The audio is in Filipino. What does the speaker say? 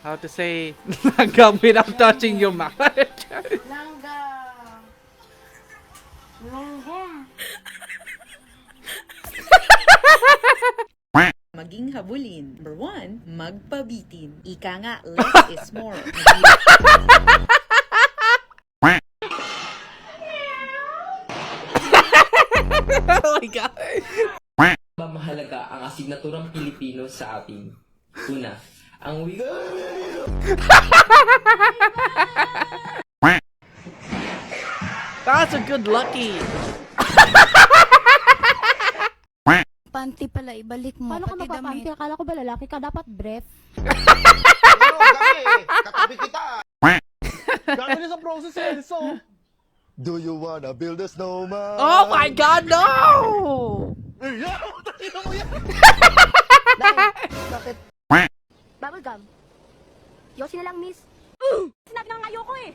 how to say langgam without touching your mouth. Langga. Langgam. Maging habulin. Number 1, magpabitin. Ika nga, less is more. Oh my God. Mahalaga ang asignaturang Pilipino sa atin. Una, ang wika. That's a good lucky. Panty pala, ibalik mo. Paano ka magpapanty? Akala ko ba lalaki ka? Dapat breath. Pero gagi, katabi kita. Gagawin niya sa process eh. So, Do you wanna build a snowman? Oh my God, no! Bakit? Bubblegum. Yosi na lang, miss. Sinabi na nga ayoko eh.